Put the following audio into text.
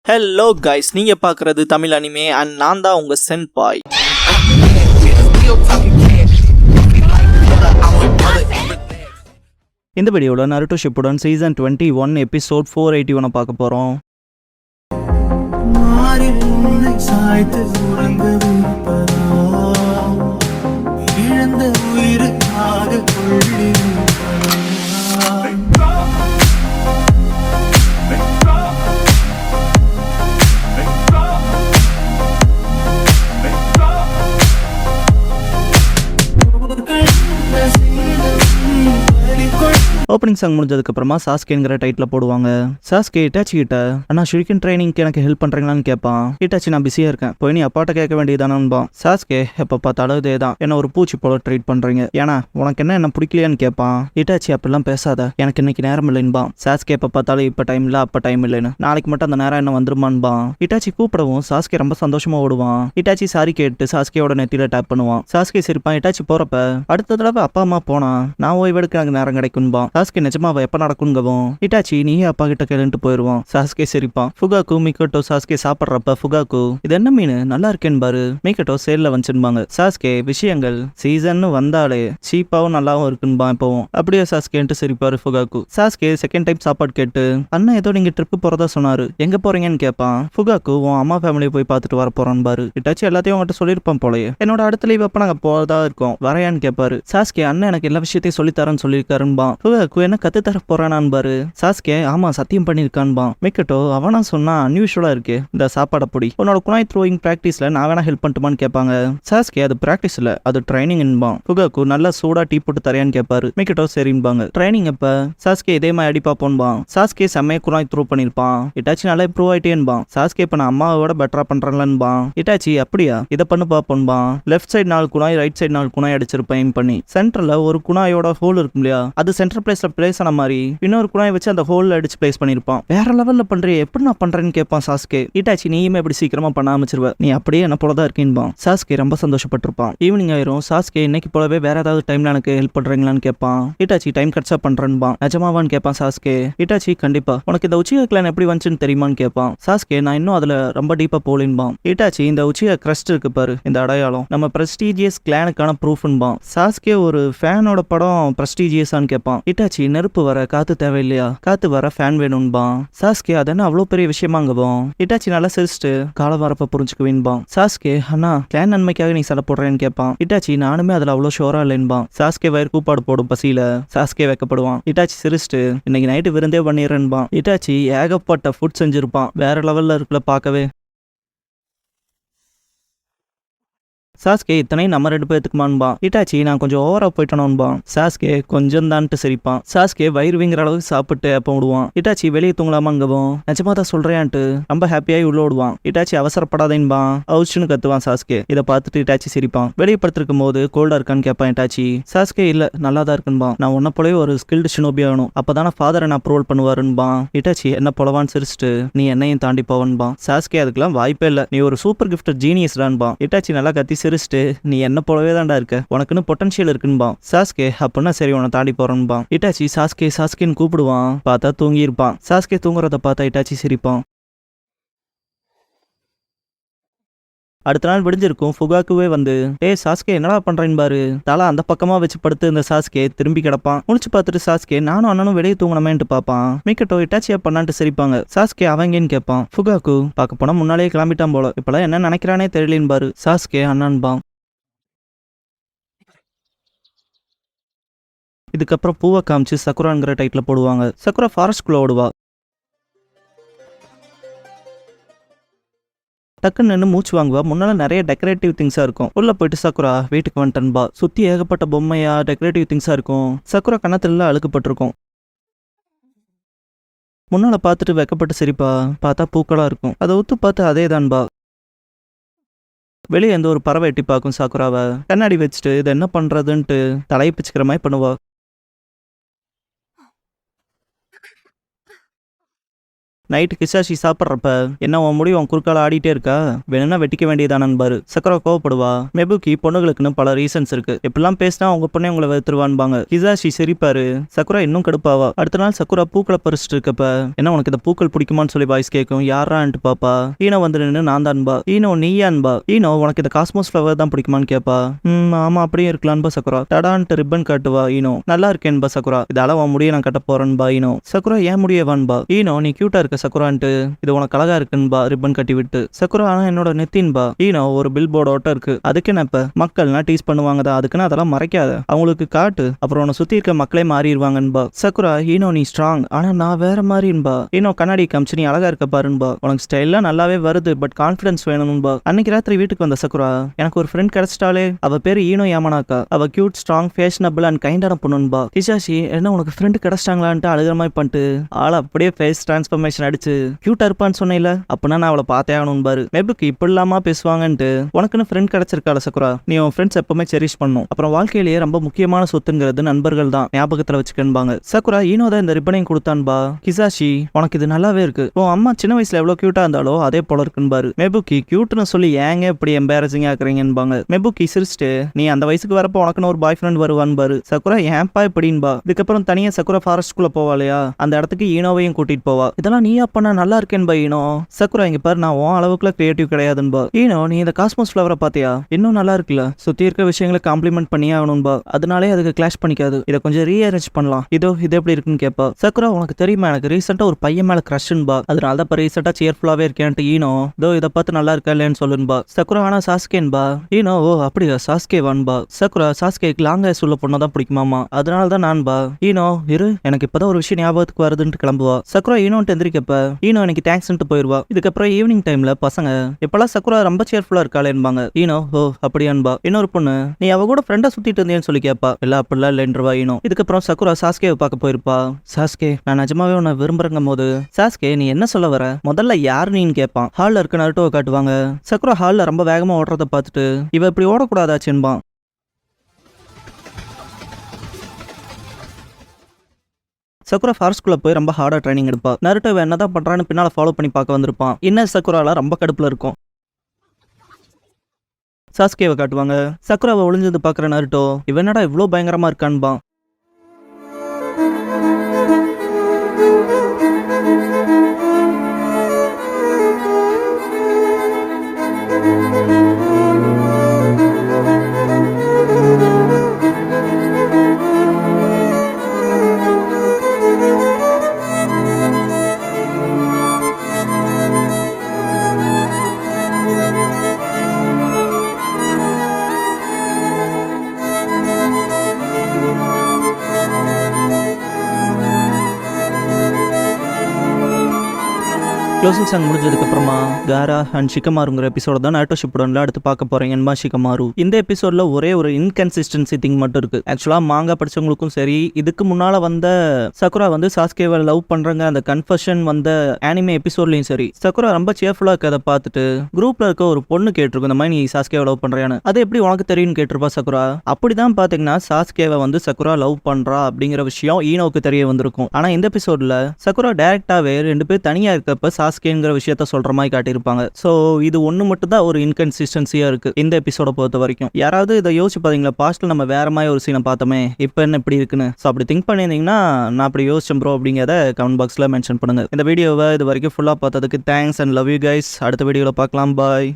Hello guys, நீங்க பார்க்குறது Tamil anime and நான் தான் உங்க சென்பாய். இந்த வீடியோவில் நருட்டோ ஷிப்புடன் சீசன் 21 எபிசோட் 481 பார்க்க போகிறோம். ஓப்பனிங் சாங் முடிஞ்சதுக்கப்புறமா சாஸ்கேங்கிற டைட்டில் போடுவாங்க. சாஸ்கே இட்டாச்சி கிட்ட, அண்ணா ஷுரிக்கன் ட்ரைனிங்க்கு எனக்கு ஹெல்ப் பண்ணுறீங்களான்னு கேட்பான். இட்டாச்சி, நான் பிஸியாக இருக்கேன், போய் நீ அப்பாட்ட கேட்க வேண்டியதானன்பா. சாஸ்கே, எப்போ பார்த்தாலும் இதே தான், என்ன ஒரு பூச்சி போல ட்ரீட் பண்ணுறீங்க, ஏன்னா உனக்கு என்ன பிடிக்கலையான்னு கேட்பான். இட்டாச்சி, அப்படிலாம் பேசாத, எனக்கு இன்னைக்கு நேரம் இல்லைன்பா. சாஸ்கே, எப்போ பார்த்தாலும் இப்போ டைம் இல்லை அப்போ டைம் இல்லைன்னு, நாளைக்கு மட்டும் அந்த நேரம் என்ன வந்துருமான்பா. இட்டாச்சி கூப்பிடவும் சாஸ்கே ரொம்ப சந்தோஷமா ஓடுவான். இட்டாச்சி சாரி கேட்டு சாஸ்கேயோட நெத்தியில டேப் பண்ணுவான். சாஸ்கே சிரிப்பான். இட்டாச்சி போறப்ப, அடுத்த தடவை அப்பா அம்மா போனா நான் ஓய்வெடுக்க எனக்கு நேரம் கிடைக்கும்பா. சாஸ்கே, நிஜமாவா எப்ப நடக்குங்கவும். இட்டாச்சி, நீயே அப்பா கிட்ட கேளுன்ட்டு போயிருவான். சாஸ்கே சிரிப்பான். ஃபுகாக்கு மிக்கட்டோ சாஸ்கே சாப்பிட்றப்ப, ஃபுகாக்கு, இது என்ன மீன், நல்லா இருக்கேன்னு பாரு. மிக்கட்டோ சேல்ல வந்துச்சுன்பாங்க. சாஸ்கே, விஷயங்கள் சீசன் வந்தாலே சீப்பாவும் நல்லாவும் இருக்குன்பா இப்பவும். அப்படியே சாஸ்கேன்ட்டு சிரிப்பாரு ஃபுகாக்கு. சாஸ்கே செகண்ட் டைம் சாப்பாடு கேட்டு, அண்ணா ஏதோ நீங்க ட்ரிப்பு போறதா சொன்னாரு, எங்க போறீங்கன்னு கேட்பான். ஃபுகாக்கு, உன் அம்மா ஃபேமிலியை போய் பார்த்துட்டு வர போறான் பாரு. இட்டாச்சி எல்லாத்தையும் உங்ககிட்ட சொல்லியிருப்பான் போலயே, என்னோட அடுத்த லீவ் அப்ப நாங்க போறதா இருக்கோம், வரையான்னு கேட்பாரு. சாஸ்கே, அண்ணன் எனக்கு எல்லா விஷயத்தையும் சொல்லித்தரேன்னு சொல்லியிருக்காருன்பா. ஃபுகாக்கு, என்ன கத்து தர போறானான் பாரு. சாஸ்கே, ஆமா சத்தியம் பண்ணிருக்கான்பா. மிக்கட்டோ, அவனா சொன்னா அன்யூஷுவலா இருக்கு, இந்த சாப்பாடு பொடி உன்னோட குனாய் த்ரோயிங் பிராக்டிஸ்ல நான் வேணா ஹெல்ப் பண்ணட்டுமான்னு கேட்பாங்க. சாஸ்கே, அது பிராக்டிஸ் இல்ல, அது ட்ரைனிங்பான். ஃபுகாக்கு, நல்லா சூடா டீ போட்டு தரையான்னு கேட்பாரு. மிக்கட்டோ சரின்பாங்க. ட்ரைனிங் எப்ப? சாஸ்கே, இதே மாதிரி அடி பாப்போன்பா. சாஸ்கே செம்மையா குனாய் த்ரோ பண்ணிருப்பான். இட்டாச்சி நல்லா இம்ப்ரூவ் ஆயிட்டேன்பான். சாஸ்கே, இப்ப நான் அம்மாவோட பெட்டரா பண்றேன்லன்பான். இட்டாச்சி, அப்படியா, இதை பண்ணு பாப்போன்பா. லெஃப்ட் சைடு 4 குனாய், ரைட் சைடு 4 குனாய் அடிச்சிருப்பேன் பண்ணி. சென்டர்ல ஒரு குனாயோட ஹோல் இருக்கும் இல்லையா, அது சென்டர் பிளேஸ்ல பிளேஸ் ஆன மாதிரி இன்னொரு குனாய் வச்சு அந்த ஹோல்ல அடிச்சு பிளேஸ் பண்ணிருப்பான். வேற லெவல்ல பண்றே, எப்படி நான் பண்றேன்னு கேட்பான் சாஸ்கே. இட்டாச்சி, நீயுமே எப்படி சீக்கிரமா பண்ண ஆரம்பிச்சிருவ, நீ அப்படியே என்ன போலதான் இருக்கீன்பான். சாஸ்கே ரொம்ப சந்தோஷப்பட்டிருப்பான். ஈவினிங் ஆயிரும். சாஸ்கே, இன்னைக்கு போலவே வேற ஏதாவது டைம்ல எனக்கு ஹெல்ப் பண்றீங்களான்னு கேட்பான். இட்டாச்சி, டைம் கட்சா பண்றேன்பான். நிஜமாவான்னு கேட்பான் சாஸ்கே. இட்டாச்சி, கண்டிப்பா, உனக்கு இந்த உச்சிகா கிளான் எப்படி வந்துச்சுன்னு தெரியுமான்னு கேட்பான். சாஸ்கே, நான் இன்னும் அதுல ரொம்ப டீப்பா போலின்பான். இட்டாச்சி, இந்த உச்சிகா கிரஸ்ட் இருக்கு பாரு, இந்த அடையாளம் நம்ம பிரஸ்டீஜியஸ் கிளானுக்கான ப்ரூஃப்ன்பான். சாஸ்கே, ஒரு ஃபேனோட படம் பிரஸ்டீஜியஸான்னு கேட்பான். இட்டாச்சி, நெருப்பு வர காத்து தேவையில்லையா, காத்து வர ஃபேன் வேணும்பான். சாஸ்கே, அதென்ன அவ்வளோ பெரிய விஷயமாங்கவும். இட்டாச்சி நல்லா சிரிச்சுட்டு கால வரப்ப புரிஞ்சுக்குவீன்பான். சாஸ்கே, அண்ணா கிளான் நன்மைக்காக நீ சண்டை போடுறேன்னு கேட்பான். இட்டாச்சி, நானுமே அதுல அவ்வளோ ஷோரா இல்லைன்பான். சாஸ்கே வயிறு கூப்பாடு போடும் பசியில. சாஸ்கே வைக்கப்படுவான். இட்டாச்சி சிரிச்சுட்டு, இன்னைக்கு நைட்டு விருந்தே பண்ணிடுறேன்பான். இட்டாச்சி ஏகப்பட்ட ஃபுட் செஞ்சிருப்பான், வேற லெவல்ல இருக்குல்ல பார்க்கவே. சாஸ்கே, இத்தனை நம்ம 2 பேத்துக்குமான்பா. இட்டாச்சி, நான் கொஞ்சம் ஓவரா போயிட்டனோன்பா. சாஸ்கே கொஞ்சம் தான்ட்டு சிரிப்பான். சாஸ்கே வயிறுவிங்கிற அளவுக்கு சாப்பிட்டு அப்ப விடுவான். இட்டாச்சி, வெளியே தூங்கலாமாங்கவும். நிஜமா தான் சொல்றேன்ட்டு ரொம்ப ஹாப்பியாகி உள்ள விடுவான். இட்டாச்சி, அவசரப்படாதேன்பான். அவுச்சுன்னு கத்துவான் சாஸ்கே. இதை பார்த்துட்டு இட்டாச்சி சிரிப்பான். வெளியே படுத்திருக்கும் போது கோல்டா இருக்கான்னு கேட்பான் இட்டாச்சி. சாஸ்கே, இல்ல நல்லா தான் இருக்குன்பான். நான் உன்ன போலவே ஒரு ஸ்கில்டு ஷினோபி ஆகணும், அப்பதான ஃபாதர் என்ன அப்ரூவல் பண்ணுவாருன்பான். இட்டாச்சி, என்ன போலவான்னு சிரிச்சுட்டு, நீ என்னையும் தாண்டி போவன்பான். சாஸ்கே, அதுக்கெல்லாம் வாய்ப்பே இல்ல, நீ ஒரு சூப்பர் கிஃப்டர் ஜீனியஸ்டான்பான். இட்டாச்சி நல்லா கத்தி சிரிச்சுட்டு, நீ என்ன போலவே தான்டா இருக்க, உனக்குன்னு பொட்டன்ஷியல் இருக்குன்பான். சாஸ்கே, அப்படின்னா சரி உன்னை தாண்டி போறேன்பான். இட்டாச்சி சாஸ்கே சாஸ்கேன்னு கூப்பிடுவான். பார்த்தா தூங்கி இருப்பான். சாஸ்கே தூங்குறத பார்த்தா இட்டாச்சி சிரிப்பான். அடுத்த நாள் விடிஞ்சிருக்கும். ஃபுகாக்குவே வந்து, சாஸ்கே என்னடா பண்றேன்னு பாரு. தலை அந்த பக்கமா வச்சு படுத்து இந்த சாஸ்கே திரும்பி கிடப்பான். முடிச்சு பார்த்துட்டு சாஸ்கே, நானும் அண்ணனும் வெளியே தூங்கணுமேன்ட்டு பாப்பான். மிக்கட்டோ இட்டாச்சியா பண்ணான்ட்டு சிரிப்பாங்க. சாஸ்கே, அவங்கன்னு கேட்பான். ஃபுகாக்கு, பார்க்க போனா முன்னாலேயே கிளம்பிட்டான் போல, இப்பெல்லாம் என்ன நினைக்கிறானே தெரியலேன்னு பாரு. சாஸ்கே அண்ணன்பான். இதுக்கப்புறம் பூவை காமிச்சு சக்குராங்கிற டைட்டில் போடுவாங்க. சக்குரா ஃபாரஸ்ட்குள்ள ஓடுவா. டக்குன்னு நின்று மூச்சு வாங்குவா. முன்னால நிறைய டெக்கரேட்டிவ் திங்ஸா இருக்கும். உள்ள போயிட்டு சக்குரா வீட்டுக்கு வந்துட்டன்பா. சுத்தி ஏகப்பட்ட பொம்மையா டெக்கரேட்டிவ் திங்ஸா இருக்கும். சக்குரா கண்ணத்துல அழுக்கப்பட்டிருக்கும். முன்னால பார்த்துட்டு வெக்கப்பட்டு சிரிப்பா. பார்த்தா பூக்களா இருக்கும். அதை ஒத்து பார்த்து அதே தான்பா. வெளியே எந்த ஒரு பறவை எட்டி பார்க்கும் சாக்குராவை. கண்ணாடி வச்சுட்டு இது என்ன பண்றதுன்ட்டு தலையை பிச்சுக்கிற மாதிரி பண்ணுவா. நைட்டு கிசாஷி சாப்பிட்றப்ப என்ன உன் முடி உன் குறுக்கால ஆடிட்டே இருக்கா, வேணும்னா வெட்டிக்க வேண்டியதானு சக்கரா கோவப்படுவா. மெபுக்கி பொண்ணுகளுக்குன்னு பல ரீசன்ஸ் இருக்கு, எப்படிலாம் பேசினா உங்க பொண்ணை உங்களை வெறுத்துருவான்பாங்க. கிசாஷி சிரிப்பாரு. சக்குரா இன்னும் கடுப்பாவா. அடுத்த நாள் சக்குரா பூக்களை பறிச்சுட்டு இருக்கப்ப என்ன உனக்கு இந்த பூக்கள் பிடிக்குமான்னு சொல்லி வாய்ஸ் கேட்கும். யாரான்ட்டு பாப்பா. ஈனோ வந்து நின்று நான் தான்பா. ஈனோ நீயான்பா. ஈனோ உனக்கு இந்த காஸ்மோஸ் ஃப்ளவர் தான் பிடிக்குமான்னு கேப்பா. ஆமா அப்படியே இருக்கலான்பா சக்குரா. டடான்ட்டு ரிப்பன் காட்டுவா ஈனோ. நல்லா இருக்கேன்பா சக்குரா. இதால உன் முடிய நான் கட்ட போறேன்பா ஈனோ. சக்குரா ஏன் முடியவான்பா. ஈனோ நீ கியூட்டா இருக்க சக்குரான்ட்டு இது உனக்கு அழகா இருக்குன்பா ரிப்பன் கட்டி விட்டு. சக்குரா ஆனா என்னோட நெத்தின்பா. ஈனோ ஒரு பில் போர்டோட்ட இருக்கு, அதுக்கு என்ன இப்ப மக்கள்னா டீஸ் பண்ணுவாங்க தான், அதுக்குன்னு அதெல்லாம் மறைக்காத, அவங்களுக்கு காட்டு, அப்புறம் உன்னை சுத்தி இருக்க மக்களே மாறிடுவாங்கன்பா. சக்குரா ஈனோ நீ ஸ்ட்ராங், ஆனா நான் வேற மாதிரின்பா. ஈனோ கண்ணாடி காமிச்சு நீ அழகா இருக்க பாருன்பா, உனக்கு ஸ்டைல்லாம் நல்லாவே வருது, பட் கான்ஃபிடன்ஸ் வேணும்பா. அன்னைக்கு ராத்திரி வீட்டுக்கு வந்த சக்குரா எனக்கு ஒரு ஃப்ரெண்ட் கிடைச்சிட்டாலே, அவ பேரு ஈனோ யாமனாக்கா. அவ கியூட் ஸ்ட்ராங் ஃபேஷனபிள் அண்ட் கைண்டான பொண்ணுன்பா. கிசாஷி என்ன உனக்கு ஃப்ரெண்ட் கிடைச்சிட்டாங்களான்ட்டு அழுகிற மாதிரி பண்ணிட்டு ஆளை அப்படியே ஃபேஸ் டிரான்ஸ்ஃபர்மேஷன் அடிச்சு கியூட்டா இருப்பான்னு சொன்னேல, அப்பனா நான் அவளை பார்த்தே ஆகணும்பாரு. மேபுக்கு இப்படி இல்லாம பேசுவாங்கன்ட்டு உனக்குன்னு ஃப்ரெண்ட் கிடைச்சிருக்கால சக்குரா, நீ உன் ஃப்ரெண்ட்ஸ் எப்பவுமே செரிஷ் பண்ணும், அப்புறம் வாழ்க்கையிலேயே ரொம்ப முக்கியமான சொத்துங்கிறது நண்பர்கள் தான், ஞாபகத்துல வச்சுக்கன்பாங்க. சக்குரா ஈனோ தான் இந்த ரிப்பனையும் கொடுத்தான்பா. கிசாஷி உனக்கு இது நல்லாவே இருக்கு, உன் அம்மா சின்ன வயசுல எவ்வளவு கியூட்டா இருந்தாலோ அதே போல இருக்குன்பாரு. மெபுக்கி கியூட்னு சொல்லி ஏங்க இப்படி எம்பாரசிங் ஆக்குறீங்கன்பாங்க. மெபுக்கி சிரிச்சுட்டு நீ அந்த வயசுக்கு வரப்போ உனக்குன்னு ஒரு பாய் ஃப்ரெண்ட் வருவான்பாரு. சக்குரா ஏன்பா இப்படின்பா. இதுக்கப்புறம் தனியா சக்குரா ஃபாரஸ்ட்குள்ள போவாளையா, அந்த இடத்துக்கு ஈனோவையும் கூட்டிட்டு போவா. இதெல்லாம் நீ அப்ப நல்லா இருக்கேன்பா ஈனோ. சக்குரா இங்க பாரு நான் உன் அளவுக்குள்ள கிரியேட்டிவ் கிடையாதுன்பா. ஈனோ நீ இந்த காஸ்மோஸ் ஃப்ளவரை பாத்தியா, இன்னும் நல்லா இருக்குல்ல, சுத்தி இருக்க விஷயங்களை காம்ப்ளிமெண்ட் பண்ணியே ஆகணும்பா, அதனாலே அதுக்கு கிளாஷ் பண்ணிக்காது, இதை கொஞ்சம் ரீஅரேஞ்ச் பண்ணலாம், இதோ இது எப்படி இருக்குன்னு கேப்பா. சக்குரா உனக்கு தெரியுமா எனக்கு ரீசெண்டா ஒரு பையன் மேல கிரஷ்ன்பா, அதனால தான் இப்ப ரீசெண்டா சியர்ஃபுல்லாவே இருக்கேன்ட்டு ஈனோ இதோ இதை பார்த்து நல்லா இருக்கா இல்லைன்னு சொல்லுன்பா. சக்குரா ஆனா சாஸ்கேன்பா. ஈனோ ஓ அப்படியா சாஸ்கே வான்பா. சக்குரா சாஸ்கேக்கு லாங் ஹேர் உள்ள பொண்ணதான் பிடிக்குமாமா, அதனால தான் நான்பா. ஈனோ இரு எனக்கு இப்பதான் ஒரு விஷயம் ஞாபகத்துக்கு வருதுன்ட்டு கிளம்புவா. சக்குரா ஈனோன்ட்டு எந்திரிக்கப்ப ஈனோ எனக்கு தேங்க்ஸ்ன்ட்டு போயிருவா. இதுக்கப்புறம் ஈவினிங் டைம்ல பசங்க இப்பெல்லாம் சக்குரா ரொம்ப சேர்ஃபுல்லா இருக்காளேன்பாங்க. ஈனோ ஓ அப்படியான்பா. இன்னொரு பொண்ணு நீ அவ கூட ஃப்ரெண்டா சுத்திட்டு இருந்தேன்னு சொல்லி கேப்பா. இல்ல அப்படிலாம் இல்லைன்றவா ஈனோ. இதுக்கப்புறம் சக்குரா சாஸ்கேவை பார்க்க போயிருப்பா. சாஸ்கே நான் நிஜமாவே உன்னை விரும்புறங்கும் போது சாஸ்கே நீ என்ன சொல்ல வர, முதல்ல யாரு நீன்னு கேட்பான். ஹால்ல இருக்க நருட்டோவை காட்டுவாங்க. சக்குரா ஹால்ல ரொம்ப வேகமா ஓடுறத பார்த்துட்டு இவ இப்படி ஓடக்கூடாதாச்சுன்பான். சக்குரா ஃபாரஸ்ட்குள்ள போய் ரொம்ப ஹார்டா ட்ரைனிங் எடுப்பா. நருட்டோ என்னதான் பண்றான்னு பின்னால ஃபாலோ பண்ணி பார்க்க வந்திருப்பான். இன்னும் சக்குரால ரொம்ப கடுப்புல இருக்கும். சாஸ்கேவை காட்டுவாங்க. சக்குராவை ஒளிஞ்சது பாக்குற நருட்டோ இவன் என்னடா இவ்வளவு பயங்கரமா இருக்கான்பான். க்ளோசிங் சாங் முடிஞ்சதுக்கு அப்புறமா காரா அண்ட் ஷிகமாருங்கிற எபிசோட தான் நாட்டோ ஷிப்புடன்ல அடுத்து பார்க்க போறேன் என்பா ஷிகமாரு. இந்த எபிசோட்ல ஒரே ஒரு இன்கன்சிஸ்டன்சி திங் மட்டும் இருக்கு. ஆக்சுவலா மாங்கா படிச்சவங்களுக்கும் சரி, இதுக்கு முன்னால வந்த சக்குரா வந்து சாஸ்கேவை லவ் பண்றாங்க அந்த கன்ஃபஷன் வந்த ஆனிமே எபிசோட்லயும் சரி, சக்குரா ரொம்ப சேர்ஃபுல்லா இருக்கதை பார்த்துட்டு குரூப்ல இருக்க ஒரு பொண்ணு கேட்டிருக்கும் இந்த மாதிரி நீ சாஸ்கேவை லவ் பண்றியான்னு. அது எப்படி உனக்கு தெரியும்னு கேட்டிருப்பா சக்குரா. அப்படிதான் பாத்தீங்கன்னா சாஸ்கேவை வந்து சக்குரா லவ் பண்றா அப்படிங்கிற விஷயம் ஈனோவுக்கு தெரிய வந்திருக்கும். ஆனா இந்த எபிசோட்ல சக்குரா டைரக்டாவே ரெண்டு பேர் தனியா இருக்கப்ப சாஸ்கேங்கிற விஷயத்த சொல்ற மாதிரி காட்டியிருப்பாங்க. சோ இது ஒண்ணு மட்டும் தான் ஒரு இன்கன்சிஸ்டன்சியா இருக்கு இந்த எபிசோட பொறுத்த வரைக்கும். யாராவது இதை யோசிச்சு பாத்தீங்களா, பாஸ்ட்ல நம்ம வேற மாதிரி ஒரு சீனை பார்த்தோமே, இப்போ என்ன இப்படி இருக்குன்னு. ஸோ அப்படி திங்க் பண்ணியிருந்தீங்கன்னா நான் அப்படி யோசிச்சேன் ப்ரோ அப்படிங்கிறத கமெண்ட் பாக்ஸ்ல மென்ஷன் பண்ணுங்க. இந்த வீடியோவை இது வரைக்கும் ஃபுல்லா பார்த்ததுக்கு thanks and love you guys. அடுத்த வீடியோல பார்க்கலாம். பாய்.